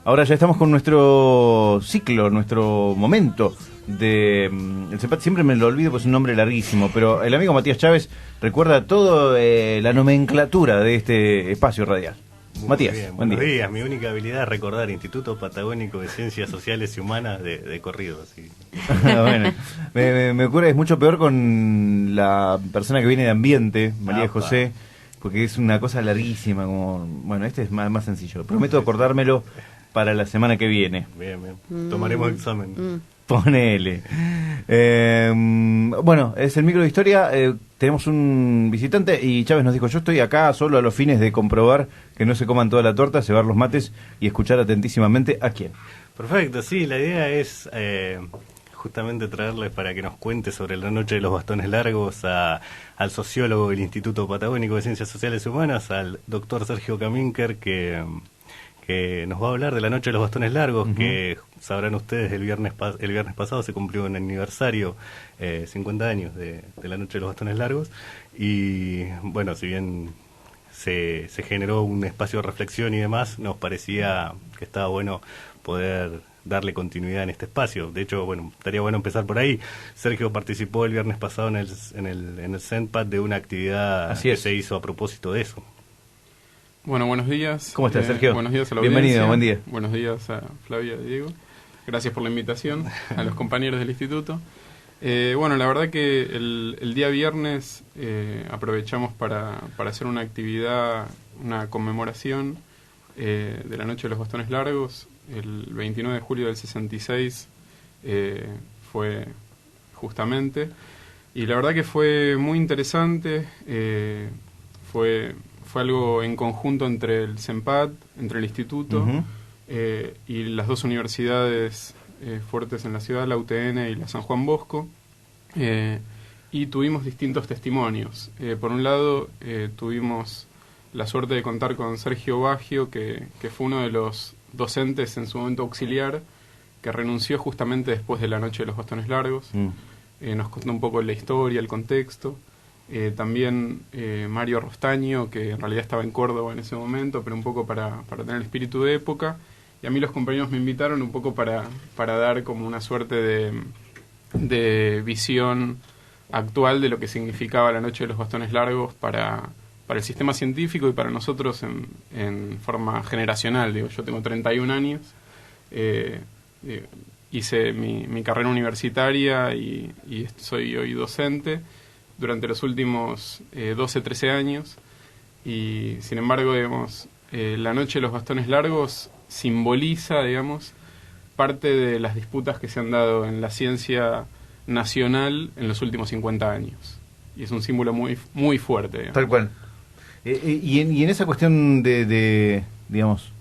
Ahora ya estamos con nuestro ciclo, nuestro momento de el CEPAT. Siempre me lo olvido, pues es un nombre larguísimo, pero el amigo Matías Chávez recuerda toda la nomenclatura de este espacio radial. Matías, bien, buen buenos día. días. Mi única habilidad es recordar Instituto Patagónico de Ciencias Sociales y Humanas de corrido. Así. Bueno, me ocurre, es mucho peor con la persona que viene de ambiente, María José, porque es una cosa larguísima. Como bueno, este es más sencillo. Prometo acordármelo para la semana que viene. Bien. Tomaremos examen. Ponele. Bueno, es el micro de historia. Tenemos un visitante y Chávez nos dijo: yo estoy acá solo a los fines de comprobar que no se coman toda la torta, cebar los mates y escuchar atentísimamente a quién. Perfecto, sí, la idea es justamente traerles para que nos cuente sobre la noche de los bastones largos al sociólogo del Instituto Patagónico de Ciencias Sociales y Humanas, al doctor Sergio Kaminker, que nos va a hablar de la noche de los bastones largos, que sabrán ustedes, el viernes pasado se cumplió un aniversario, 50 años de la noche de los bastones largos, y bueno, si bien se generó un espacio de reflexión y demás, nos parecía que estaba bueno poder darle continuidad en este espacio. De hecho, bueno, estaría bueno empezar por ahí. Sergio participó el viernes pasado en el CENPAT de una actividad que se hizo a propósito de eso. Bueno, buenos días. ¿Cómo estás, Sergio? Buenos días a la Bienvenido, audiencia. buen día. Buenos días a Flavia y Diego. Gracias por la invitación a los compañeros del instituto. Bueno, la verdad que el día viernes aprovechamos para hacer una actividad, una conmemoración de la Noche de los Bastones Largos. El 29 de julio del 66 fue justamente. Y la verdad que fue muy interesante. Fue algo en conjunto entre el CENPAT, entre el instituto y las dos universidades fuertes en la ciudad, la UTN y la San Juan Bosco, y tuvimos distintos testimonios. Por un lado, tuvimos la suerte de contar con Sergio Baggio, que fue uno de los docentes en su momento auxiliar, que renunció justamente después de la Noche de los Bastones Largos. Nos contó un poco la historia, el contexto. También Mario Rostaño, que en realidad estaba en Córdoba en ese momento, pero un poco para tener el espíritu de época. Y a mí los compañeros me invitaron un poco para dar como una suerte de visión actual de lo que significaba la Noche de los Bastones Largos para el sistema científico y para nosotros en forma generacional. Digo, yo tengo 31 años, hice mi carrera universitaria y soy hoy docente durante los últimos 12, 13 años, y sin embargo, digamos, la Noche de los Bastones Largos simboliza, digamos, parte de las disputas que se han dado en la ciencia nacional en los últimos 50 años. Y es un símbolo muy, muy fuerte, digamos. Tal cual. Y en esa cuestión digamos,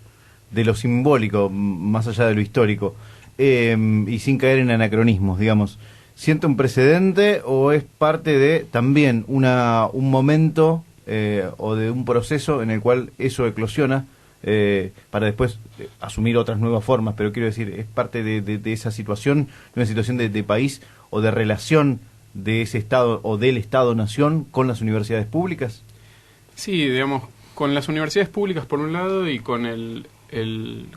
de lo simbólico, más allá de lo histórico, y sin caer en anacronismos, digamos, ¿siente un precedente o es parte de también un momento o de un proceso en el cual eso eclosiona para después asumir otras nuevas formas? Pero quiero decir, ¿es parte de esa situación, de una situación de país o de relación de ese Estado o del Estado-Nación con las universidades públicas? Sí, digamos, con las universidades públicas por un lado y con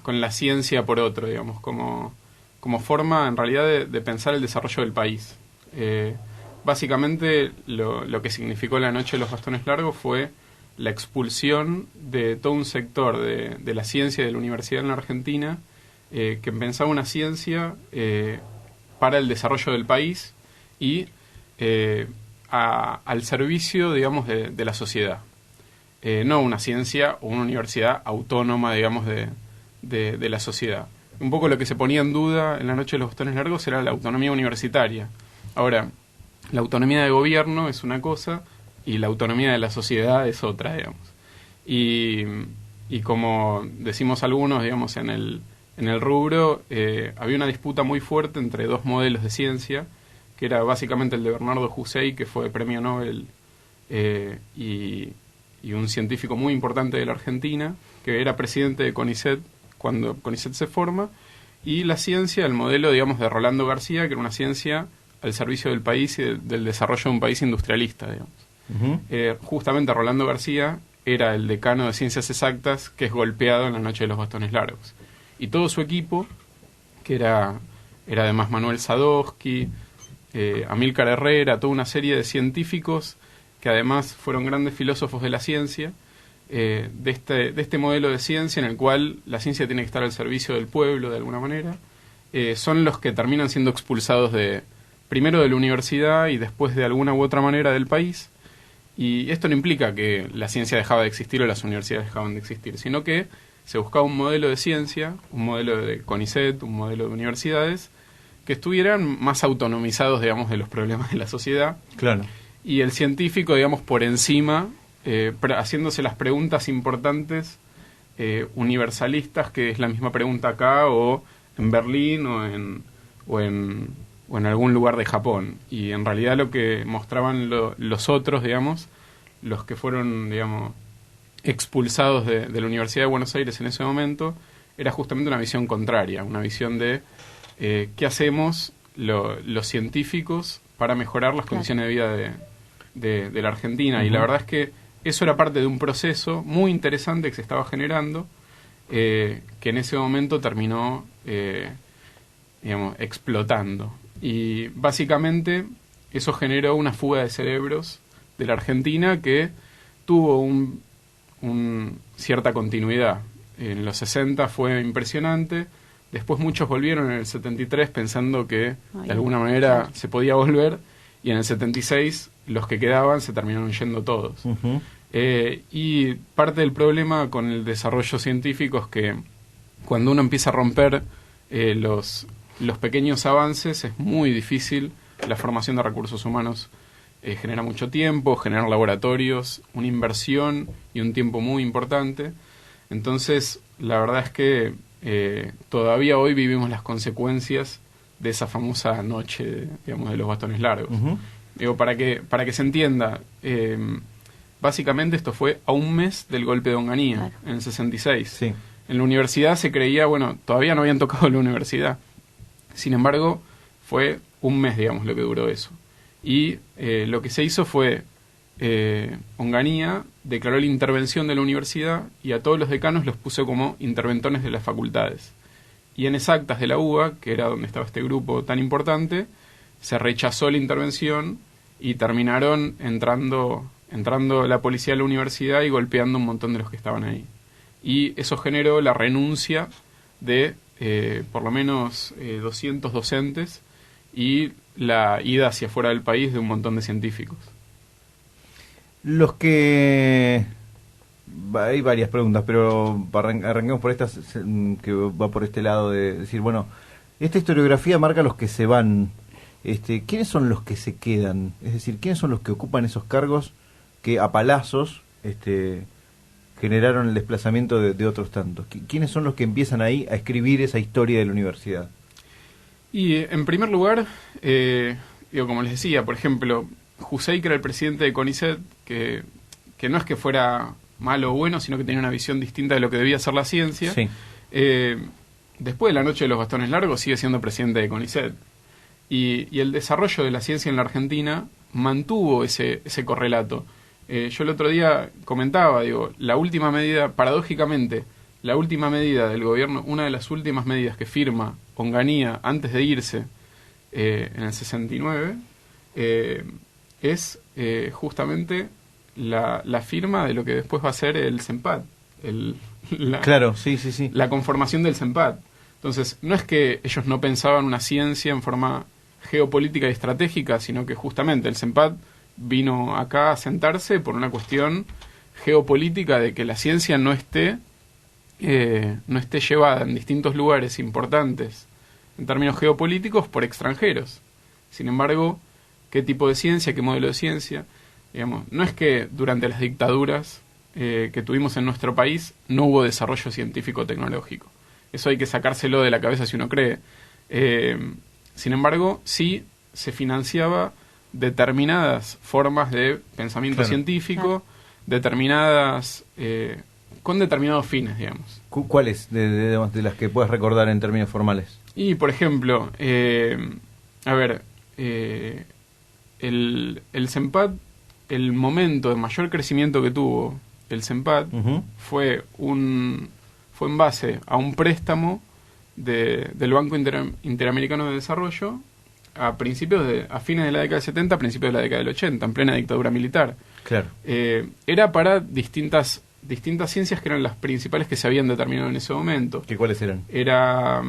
con la ciencia por otro, digamos, como forma en realidad de pensar el desarrollo del país. Básicamente lo que significó la Noche de los Bastones Largos fue la expulsión de todo un sector de la ciencia y de la universidad en la Argentina, que pensaba una ciencia para el desarrollo del país y al servicio, digamos, de la sociedad. No una ciencia o una universidad autónoma, digamos, de la sociedad. Un poco lo que se ponía en duda en la Noche de los Bastones Largos era la autonomía universitaria. Ahora, la autonomía de gobierno es una cosa y la autonomía de la sociedad es otra, digamos. Y como decimos algunos, digamos, en el rubro, había una disputa muy fuerte entre dos modelos de ciencia, que era básicamente el de Bernardo Husey, que fue premio Nobel y un científico muy importante de la Argentina, que era presidente de CONICET cuando CONICET se forma, y la ciencia, el modelo, digamos, de Rolando García, que era una ciencia al servicio del país y del desarrollo de un país industrialista, digamos. Justamente Rolando García era el decano de Ciencias Exactas, que es golpeado en la Noche de los Bastones Largos. y todo su equipo, que era además Manuel Sadowski, Amílcar Herrera, toda una serie de científicos que además fueron grandes filósofos de la ciencia, de este modelo de ciencia en el cual la ciencia tiene que estar al servicio del pueblo de alguna manera, son los que terminan siendo expulsados primero de la universidad y después de alguna u otra manera del país. Y esto no implica que la ciencia dejaba de existir o las universidades dejaban de existir, sino que se buscaba un modelo de ciencia, un modelo de CONICET, un modelo de universidades, que estuvieran más autonomizados, digamos, de los problemas de la sociedad. Claro. Y el científico, digamos, por encima, haciéndose las preguntas importantes, universalistas, que es la misma pregunta acá, o en Berlín, o en algún lugar de Japón. Y en realidad lo que mostraban los otros, digamos, los que fueron, digamos, expulsados de la Universidad de Buenos Aires en ese momento, era justamente una visión contraria, una visión de qué hacemos los científicos para mejorar las condiciones de vida de la Argentina. Y la verdad es que eso era parte de un proceso muy interesante que se estaba generando, que en ese momento terminó, digamos, explotando. Y básicamente eso generó una fuga de cerebros de la Argentina que tuvo cierta continuidad. En los 60 fue impresionante, después muchos volvieron en el 73 pensando que de alguna manera se podía volver, y en el 76 los que quedaban se terminaron yendo todos. Y parte del problema con el desarrollo científico es que cuando uno empieza a romper los pequeños avances es muy difícil. La formación de recursos humanos genera mucho tiempo, genera laboratorios, una inversión y un tiempo muy importante. Entonces, la verdad es que todavía hoy vivimos las consecuencias de esa famosa noche, digamos, de los bastones largos. Digo, para que se entienda, básicamente esto fue a un mes del golpe de Onganía, en el 66. Sí. En la universidad se creía, bueno, todavía no habían tocado la universidad. Sin embargo, fue un mes, digamos, lo que duró eso. Y lo que se hizo fue, Onganía declaró la intervención de la universidad y a todos los decanos los puso como interventones de las facultades. Y en Exactas de la UBA, que era donde estaba este grupo tan importante, se rechazó la intervención y terminaron entrando la policía a la universidad y golpeando un montón de los que estaban ahí. Y eso generó la renuncia de por lo menos 200 docentes y la ida hacia fuera del país de un montón de científicos. Los que... Hay varias preguntas, pero arranquemos por esta, que va por este lado de decir, bueno, esta historiografía marca los que se van. ¿Quiénes son los que se quedan? Es decir, ¿quiénes son los que ocupan esos cargos que a palazos generaron el desplazamiento de otros tantos? ¿Quiénes son los que empiezan ahí a escribir esa historia de la universidad? Y en primer lugar, como les decía, por ejemplo, Jusey, que era el presidente de CONICET, que no es que fuera malo o bueno, sino que tenía una visión distinta de lo que debía ser la ciencia. Sí. Después de la noche de los bastones largos sigue siendo presidente de CONICET. Y el desarrollo de la ciencia en la Argentina mantuvo ese correlato. Yo el otro día comentaba, la última medida, paradójicamente, la última medida del gobierno, una de las últimas medidas que firma Onganía antes de irse en el 69, es justamente la firma de lo que después va a ser el CENPAD. Claro, sí. La conformación del CENPAD. Entonces, no es que ellos no pensaban una ciencia en forma geopolítica y estratégica, sino que justamente el CENPAD vino acá a sentarse por una cuestión geopolítica de que la ciencia no esté llevada en distintos lugares importantes en términos geopolíticos por extranjeros. Sin embargo, ¿qué tipo de ciencia, qué modelo de ciencia? Digamos, no es que durante las dictaduras que tuvimos en nuestro país no hubo desarrollo científico-tecnológico. Eso hay que sacárselo de la cabeza si uno cree. Sin embargo, sí se financiaba determinadas formas de pensamiento científico, determinadas con determinados fines, digamos. ¿Cuáles de las que puedes recordar en términos formales? Y, por ejemplo, el CENPAD, el momento de mayor crecimiento que tuvo el CENPAD fue fue en base a un préstamo del Banco Interamericano de Desarrollo a fines de la década del 70, a principios de la década del 80, en plena dictadura militar. Claro. Era para distintas ciencias que eran las principales que se habían determinado en ese momento. ¿Qué cuáles eran? Era,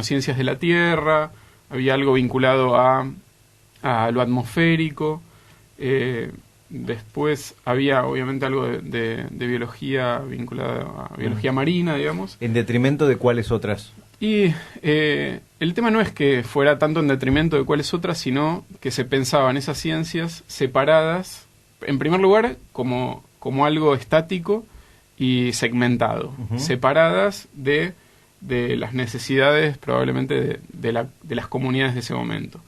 ciencias de la Tierra, había algo vinculado a lo atmosférico, después había obviamente algo de biología vinculada a biología marina, digamos. ¿En detrimento de cuáles otras? Y el tema no es que fuera tanto en detrimento de cuáles otras, sino que se pensaban esas ciencias separadas, en primer lugar, como algo estático y segmentado, separadas de las necesidades probablemente de las comunidades de ese momento.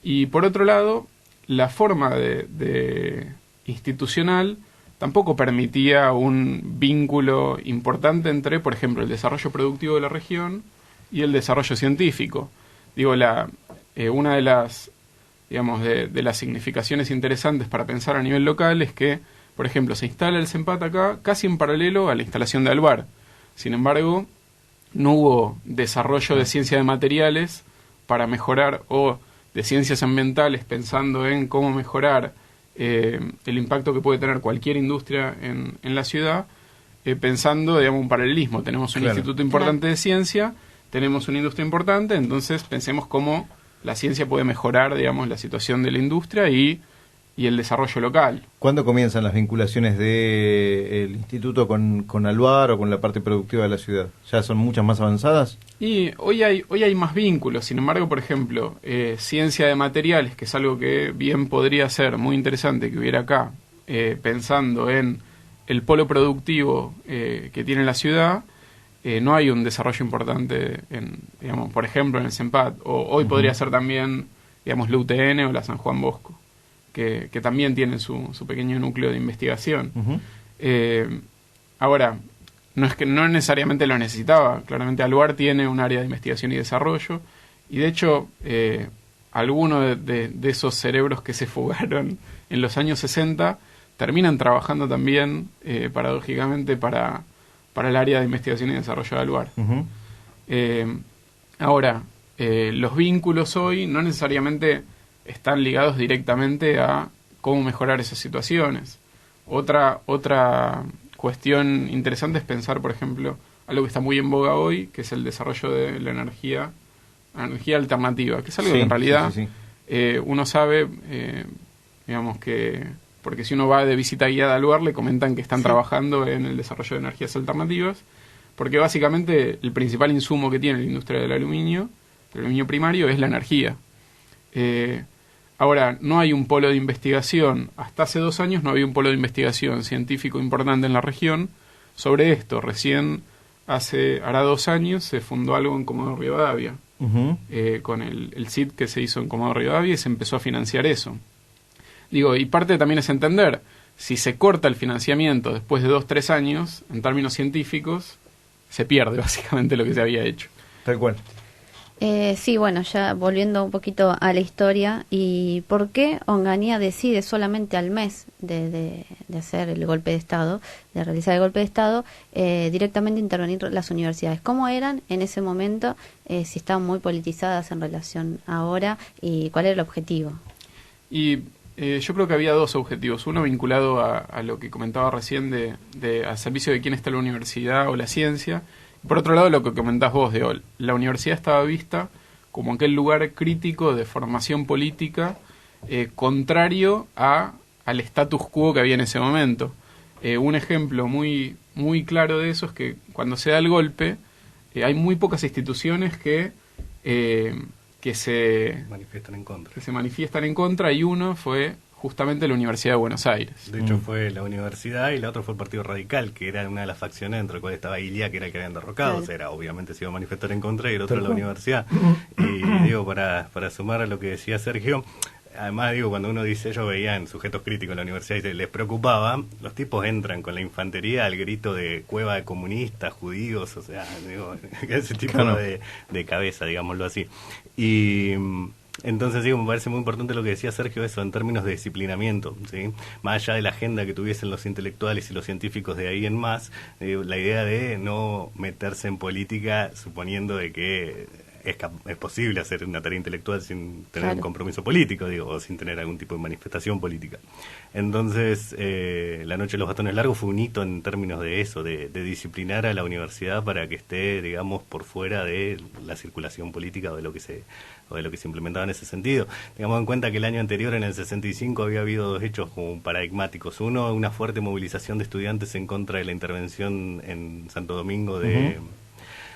Y por otro lado, la forma de institucional tampoco permitía un vínculo importante entre, por ejemplo, el desarrollo productivo de la región y el desarrollo científico. Digo, una de las, digamos, de las significaciones interesantes para pensar a nivel local es que, por ejemplo, se instala el CEMPAT acá casi en paralelo a la instalación de Alvar. Sin embargo, no hubo desarrollo de ciencia de materiales para mejorar, o de ciencias ambientales pensando en cómo mejorar el impacto que puede tener cualquier industria en la ciudad, pensando, digamos, un paralelismo. Tenemos un instituto importante de ciencia, tenemos una industria importante, entonces pensemos cómo la ciencia puede mejorar, digamos, la situación de la industria y el desarrollo local. ¿Cuándo comienzan las vinculaciones del instituto con Alvar o con la parte productiva de la ciudad? ¿Ya son muchas más avanzadas? Y hoy hay más vínculos. Sin embargo, por ejemplo, ciencia de materiales, que es algo que bien podría ser muy interesante que hubiera acá, pensando en el polo productivo que tiene la ciudad, no hay un desarrollo importante, digamos, por ejemplo, en el CEMPAT. O hoy podría ser también, digamos, la UTN o la San Juan Bosco, que también tienen su pequeño núcleo de investigación. Ahora, no necesariamente lo necesitaba. Claramente Alvar tiene un área de investigación y desarrollo, y de hecho algunos de esos cerebros que se fugaron en los años 60 terminan trabajando también, paradójicamente, para el área de investigación y desarrollo de Alvar. Ahora, los vínculos hoy no necesariamente están ligados directamente a cómo mejorar esas situaciones. Otra cuestión interesante es pensar, por ejemplo, algo que está muy en boga hoy, que es el desarrollo de la energía alternativa, que es algo que en realidad uno sabe, digamos que, porque si uno va de visita guiada al lugar le comentan que están trabajando en el desarrollo de energías alternativas, porque básicamente el principal insumo que tiene la industria del aluminio primario, es la energía. Ahora, no hay un polo de investigación. Hasta hace 2 años no había un polo de investigación científico importante en la región sobre esto. Recién hará 2 años se fundó algo en Comodoro Rivadavia, con el CID que se hizo en Comodoro Rivadavia, y se empezó a financiar eso. Digo, y parte también es entender, si se corta el financiamiento después de 2-3 años, en términos científicos, se pierde básicamente lo que se había hecho. Tal cual. Sí, bueno, ya volviendo un poquito a la historia, ¿y por qué Onganía decide solamente al mes de hacer el golpe de Estado, de realizar el golpe de Estado, directamente intervenir las universidades? ¿Cómo eran en ese momento, si estaban muy politizadas en relación ahora, y cuál era el objetivo? Y yo creo que había 2 objetivos. Uno vinculado a lo que comentaba recién al servicio de quién está la universidad o la ciencia. Por otro lado, lo que comentás vos, la universidad estaba vista como aquel lugar crítico de formación política, contrario al status quo que había en ese momento. Un ejemplo muy, muy claro de eso es que cuando se da el golpe, hay muy pocas instituciones que se manifiestan en contra, y uno fue justamente la Universidad de Buenos Aires. De hecho, fue la universidad, y la otra fue el Partido Radical, que era una de las facciones dentro de la cual estaba Ilia, que era el que habían derrocado. Claro. O sea, obviamente se iba a manifestar en contra, y el otro la universidad. Y digo, para sumar a lo que decía Sergio, además, digo, cuando uno dice, yo veía en Sujetos Críticos en la universidad y se les preocupaba, los tipos entran con la infantería al grito de cueva de comunistas, judíos, o sea, digo, ese tipo de cabeza, digámoslo así. Y Entonces, digo, me parece muy importante lo que decía Sergio, eso en términos de disciplinamiento, ¿sí? Más allá de la agenda que tuviesen los intelectuales y los científicos de ahí en más, la idea de no meterse en política suponiendo de que es posible hacer una tarea intelectual sin tener un compromiso político, digo, o sin tener algún tipo de manifestación política. Entonces, la Noche de los Bastones Largos fue un hito en términos de eso, de disciplinar a la universidad para que esté, digamos, por fuera de la circulación política o de lo que se implementaba en ese sentido. Tengamos en cuenta que el año anterior, en el 65, había habido dos hechos como paradigmáticos. Uno, una fuerte movilización de estudiantes en contra de la intervención en Santo Domingo de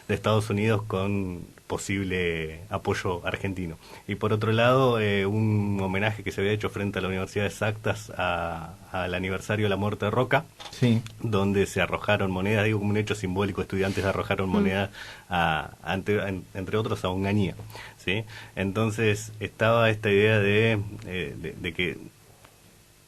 Estados Unidos con posible apoyo argentino. Y por otro lado, un homenaje que se había hecho frente a la Universidad Exactas al aniversario de la muerte de Roca, sí, donde se arrojaron monedas, digo como un hecho simbólico, estudiantes arrojaron monedas entre otros a Onganía, ¿sí? Entonces estaba esta idea de que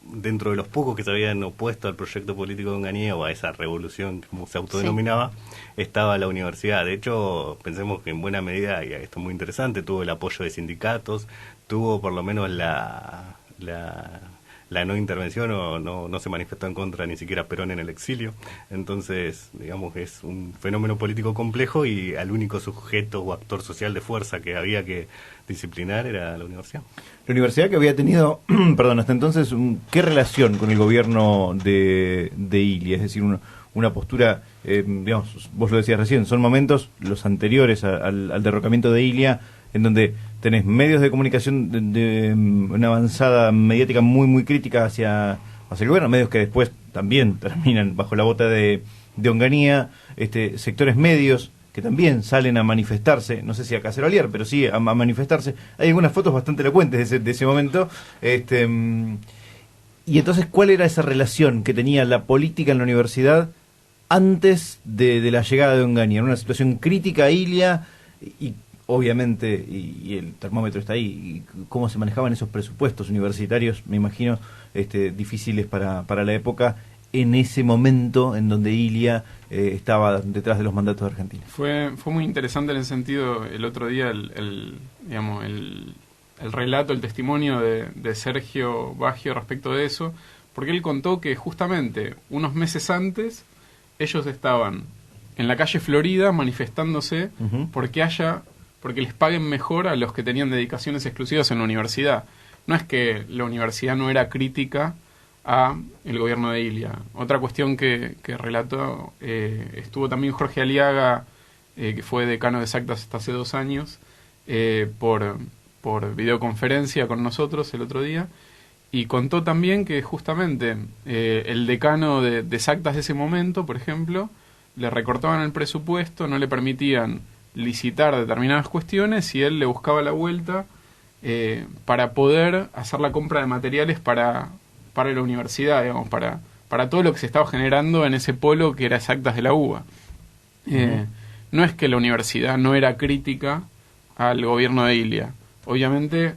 dentro de los pocos que se habían opuesto al proyecto político de Onganía o a esa revolución, como se autodenominaba, estaba la universidad. De hecho, pensemos que en buena medida, y esto es muy interesante, tuvo el apoyo de sindicatos, tuvo por lo menos la no intervención o no se manifestó en contra ni siquiera Perón en el exilio. Entonces, digamos que es un fenómeno político complejo y al único sujeto o actor social de fuerza que había que disciplinar era la universidad. La universidad que había tenido, perdón, hasta entonces, ¿qué relación con el gobierno de Ilia? Es decir, una postura, digamos, vos lo decías recién, son momentos, los anteriores al derrocamiento de Ilia, en donde tenés medios de comunicación de una avanzada mediática muy muy crítica hacia el gobierno, medios que después también terminan bajo la bota de Onganía, sectores medios que también salen a manifestarse, no sé si a caceroliar, pero sí a manifestarse. Hay algunas fotos bastante elocuentes de ese momento. Y entonces, ¿cuál era esa relación que tenía la política en la universidad antes de la llegada de Onganía? En una situación crítica a Ilia y obviamente, y el termómetro está ahí, y cómo se manejaban esos presupuestos universitarios, me imagino, difíciles para la época, en ese momento en donde Ilia estaba detrás de los mandatos de Argentina. Fue muy interesante en ese sentido el otro día el relato, el testimonio de Sergio Baggio respecto de eso, porque él contó que justamente unos meses antes ellos estaban en la calle Florida manifestándose porque les paguen mejor a los que tenían dedicaciones exclusivas en la universidad. No es que la universidad no era crítica a el gobierno de Ilia. Otra cuestión que relató, estuvo también Jorge Aliaga, que fue decano de Exactas hasta hace 2 años, por videoconferencia con nosotros el otro día, y contó también que justamente el decano de Exactas de ese momento, por ejemplo, le recortaban el presupuesto, no le permitían licitar determinadas cuestiones y él le buscaba la vuelta para poder hacer la compra de materiales para la universidad, digamos, para todo lo que se estaba generando en ese polo que era Exactas de la UBA. No es que la universidad no era crítica al gobierno de Ilia. Obviamente,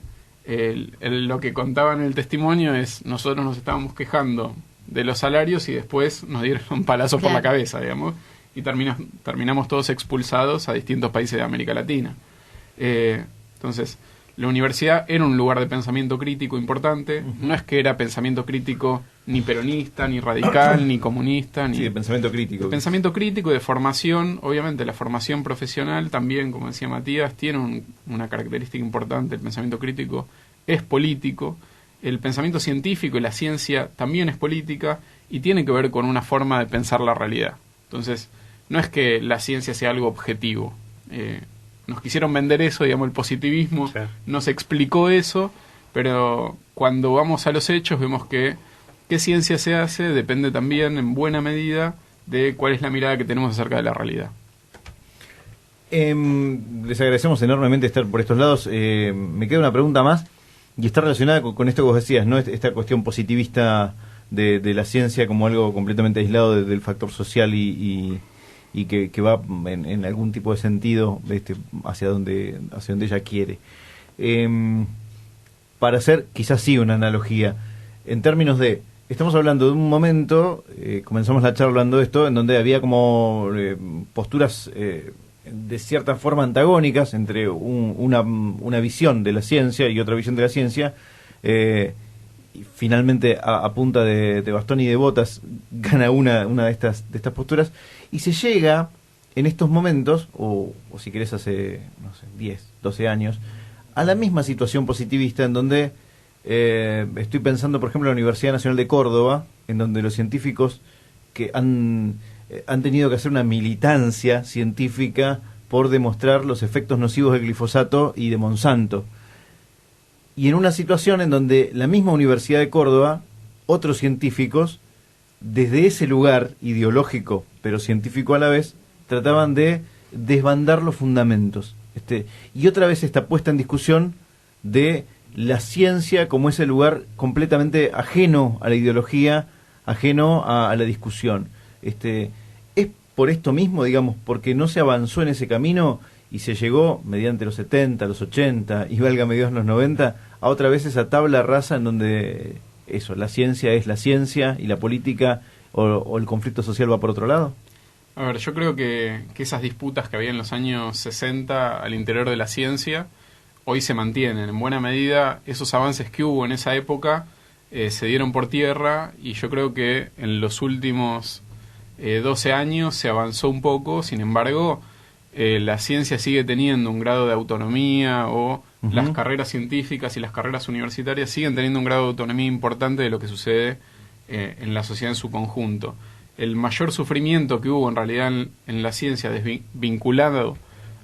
lo que contaba en el testimonio es, nosotros nos estábamos quejando de los salarios y después nos dieron un palazo por la cabeza, digamos, y terminamos todos expulsados a distintos países de América Latina. Entonces, la universidad era un lugar de pensamiento crítico importante. No es que era pensamiento crítico ni peronista, ni radical, ni comunista. Sí, de pensamiento crítico. De pensamiento crítico y de formación. Obviamente la formación profesional también, como decía Matías, tiene una característica importante. El pensamiento crítico es político. El pensamiento científico y la ciencia también es política y tiene que ver con una forma de pensar la realidad. Entonces, no es que la ciencia sea algo objetivo. Nos quisieron vender eso, digamos, el positivismo nos explicó eso, pero cuando vamos a los hechos vemos que qué ciencia se hace depende también en buena medida de cuál es la mirada que tenemos acerca de la realidad. Les agradecemos enormemente estar por estos lados. Me queda una pregunta más y está relacionada con esto que vos decías, ¿no? Esta cuestión positivista de la ciencia como algo completamente aislado del factor social y que va en algún tipo de sentido hacia donde ella quiere. Para hacer quizás sí una analogía, en términos de, estamos hablando de un momento, comenzamos la charla hablando de esto, en donde había como posturas de cierta forma antagónicas entre una visión de la ciencia y otra visión de la ciencia, y finalmente a punta de bastón y de botas gana una de estas posturas, y se llega en estos momentos, o si querés hace, no sé, 10, 12 años, a la misma situación positivista en donde estoy pensando, por ejemplo, en la Universidad Nacional de Córdoba, en donde los científicos que han tenido que hacer una militancia científica por demostrar los efectos nocivos del glifosato y de Monsanto. Y en una situación en donde la misma Universidad de Córdoba, otros científicos, desde ese lugar ideológico, pero científico a la vez, trataban de desbandar los fundamentos. Y otra vez esta puesta en discusión de la ciencia como ese lugar completamente ajeno a la ideología, ajeno a la discusión. Es por esto mismo, digamos, porque no se avanzó en ese camino y se llegó mediante los 70, los 80 y válgame Dios los 90 a otra vez esa tabla rasa en donde eso, la ciencia es la ciencia y la política o el conflicto social va por otro lado. A ver, yo creo que esas disputas que había en los años 60 al interior de la ciencia hoy se mantienen. En buena medida, esos avances que hubo en esa época se dieron por tierra, y yo creo que en los últimos 12 años se avanzó un poco. Sin embargo, la ciencia sigue teniendo un grado de autonomía, o las carreras científicas y las carreras universitarias siguen teniendo un grado de autonomía importante de lo que sucede en la sociedad en su conjunto. El mayor sufrimiento que hubo en realidad en la ciencia vinculado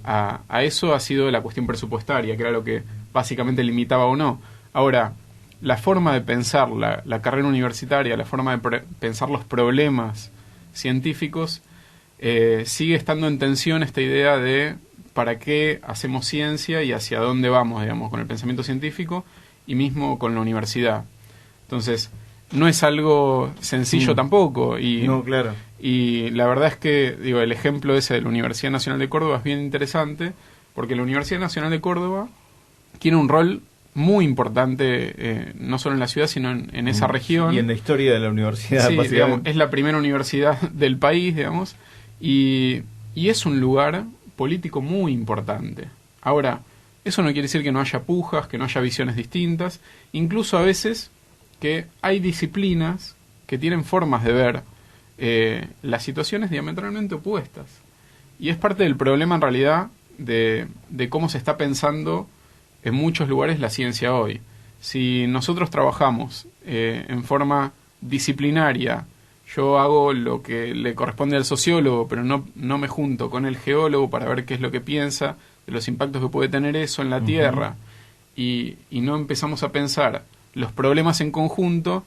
a eso ha sido la cuestión presupuestaria, que era lo que básicamente limitaba o no. Ahora, la forma de pensar la carrera universitaria, la forma de pensar los problemas científicos, sigue estando en tensión esta idea de para qué hacemos ciencia y hacia dónde vamos, digamos, con el pensamiento científico y mismo con la universidad. Entonces, no es algo sencillo tampoco. No, claro. Y la verdad es que, digo, el ejemplo ese de la Universidad Nacional de Córdoba es bien interesante, porque la Universidad Nacional de Córdoba tiene un rol muy importante, no solo en la ciudad, sino en esa región. Y en la historia de la universidad, sí, básicamente. Digamos, es la primera universidad del país, digamos, y es un lugar político muy importante. Ahora, eso no quiere decir que no haya pujas, que no haya visiones distintas, incluso a veces que hay disciplinas que tienen formas de ver las situaciones diametralmente opuestas. Y es parte del problema, en realidad, de cómo se está pensando en muchos lugares la ciencia hoy. Si nosotros trabajamos en forma disciplinaria, yo hago lo que le corresponde al sociólogo, pero no me junto con el geólogo para ver qué es lo que piensa de los impactos que puede tener eso en la Tierra, y no empezamos a pensar los problemas en conjunto,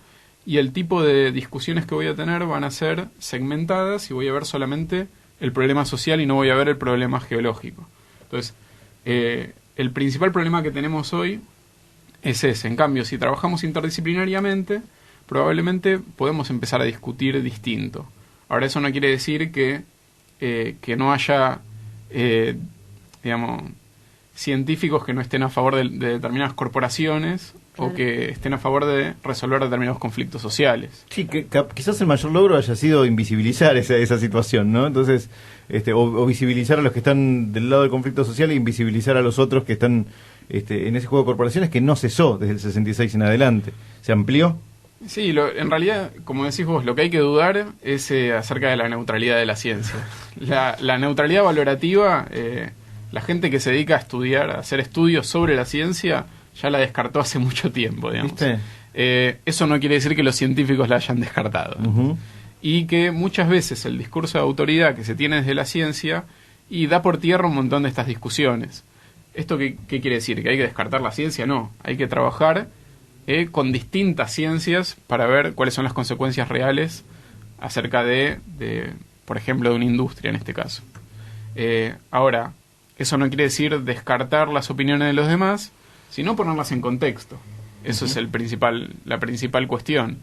y el tipo de discusiones que voy a tener van a ser segmentadas, y voy a ver solamente el problema social y no voy a ver el problema geológico. Entonces, el principal problema que tenemos hoy es ese. En cambio, si trabajamos interdisciplinariamente, probablemente podemos empezar a discutir distinto. Ahora, eso no quiere decir que no haya, digamos, científicos que no estén a favor de determinadas corporaciones, claro, o que estén a favor de resolver determinados conflictos sociales. Sí, que quizás el mayor logro haya sido invisibilizar esa situación, ¿no? Entonces, o visibilizar a los que están del lado del conflicto social e invisibilizar a los otros que están en ese juego de corporaciones que no cesó desde el 66 en adelante. ¿Se amplió? Sí, en realidad, como decís vos, lo que hay que dudar es acerca de la neutralidad de la ciencia. La neutralidad valorativa, la gente que se dedica a estudiar, a hacer estudios sobre la ciencia, ya la descartó hace mucho tiempo, digamos. Sí. Eso no quiere decir que los científicos la hayan descartado. Y que muchas veces el discurso de autoridad que se tiene desde la ciencia y da por tierra un montón de estas discusiones. ¿Esto qué quiere decir? ¿Que hay que descartar la ciencia? No, hay que trabajar con distintas ciencias para ver cuáles son las consecuencias reales acerca de, por ejemplo, de una industria en este caso. Ahora, eso no quiere decir descartar las opiniones de los demás, sino ponerlas en contexto. Eso es la principal cuestión.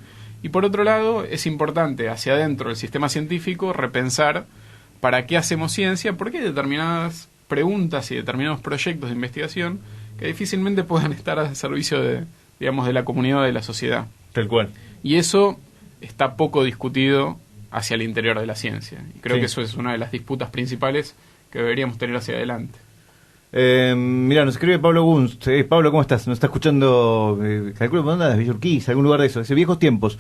Y por otro lado, es importante hacia adentro del sistema científico repensar para qué hacemos ciencia, porque hay determinadas preguntas y determinados proyectos de investigación que difícilmente puedan estar al servicio de la comunidad o de la sociedad. Tal cual. Y eso está poco discutido hacia el interior de la ciencia. Y creo que eso es una de las disputas principales deberíamos tener hacia adelante. Mira, nos escribe Pablo Gunst. Pablo, ¿cómo estás? Nos está escuchando, calculo, ¿dónde andas? Villa Urquiza, algún lugar de eso. Hace viejos tiempos.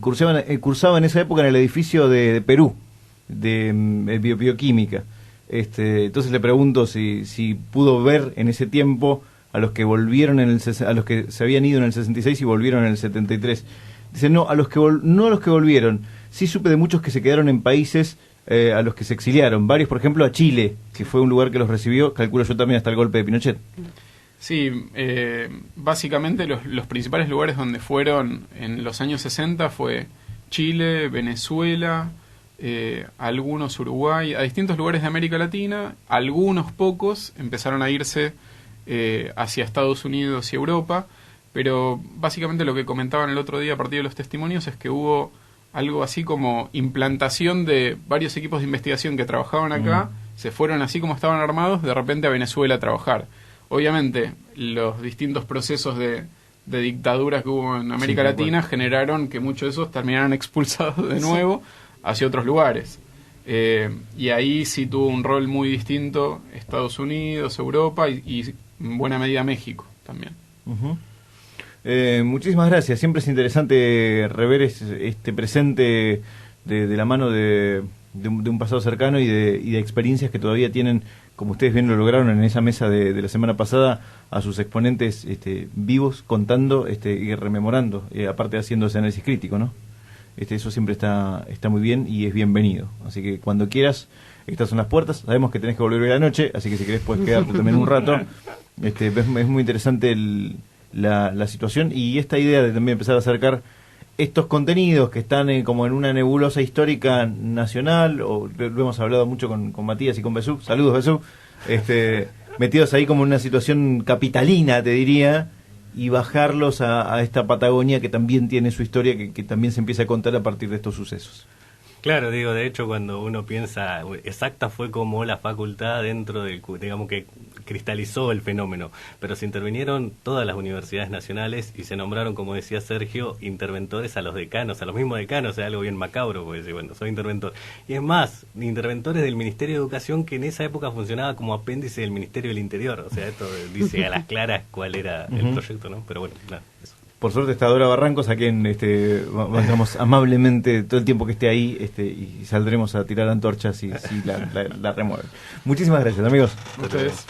Cursaba en esa época en el edificio de Perú, de bioquímica. Entonces le pregunto si pudo ver en ese tiempo a los que volvieron a los que se habían ido en el 66 y volvieron en el 73. Dice, no a los que volvieron. Sí supe de muchos que se quedaron en países a los que se exiliaron. Varios, por ejemplo, a Chile, que fue un lugar que los recibió, calculo yo también hasta el golpe de Pinochet. Sí, básicamente los principales lugares donde fueron en los años 60 fue Chile, Venezuela, algunos Uruguay, a distintos lugares de América Latina. Algunos pocos empezaron a irse hacia Estados Unidos y Europa, pero básicamente lo que comentaban el otro día a partir de los testimonios es que hubo algo así como implantación de varios equipos de investigación que trabajaban acá, se fueron así como estaban armados de repente a Venezuela a trabajar. Obviamente los distintos procesos de dictaduras que hubo en América Latina generaron que muchos de esos terminaran expulsados de nuevo hacia otros lugares. Y ahí sí tuvo un rol muy distinto Estados Unidos, Europa y en buena medida México también. Muchísimas gracias. Siempre es interesante rever este presente de la mano de un pasado cercano y de experiencias que todavía tienen, como ustedes bien lo lograron en esa mesa de la semana pasada, a sus exponentes vivos, contando y rememorando, aparte haciendo ese análisis crítico, ¿no? Eso siempre está muy bien y es bienvenido. Así que cuando quieras, estas son las puertas. Sabemos que tenés que volver hoy a la noche, así que si querés puedes quedarte también un rato. Es muy interesante la situación y esta idea de también empezar a acercar estos contenidos que están como en una nebulosa histórica nacional, o lo hemos hablado mucho con Matías y con Besú. Saludos, Besú. Metidos ahí como en una situación capitalina, te diría, y bajarlos a esta Patagonia que también tiene su historia, que también se empieza a contar a partir de estos sucesos. Claro, digo, de hecho cuando uno piensa, exacta fue como la facultad dentro del, digamos que cristalizó el fenómeno, pero se intervinieron todas las universidades nacionales y se nombraron, como decía Sergio, interventores a los decanos, a los mismos decanos, o sea, algo bien macabro, porque bueno, soy interventor. Y es más, interventores del Ministerio de Educación, que en esa época funcionaba como apéndice del Ministerio del Interior, o sea, esto dice a las claras cuál era el proyecto, ¿no? Pero bueno, nada, eso. Por suerte está Dora Barrancos, a quien bancamos amablemente todo el tiempo que esté ahí, y saldremos a tirar antorchas si la remueven. Muchísimas gracias, amigos. Ustedes.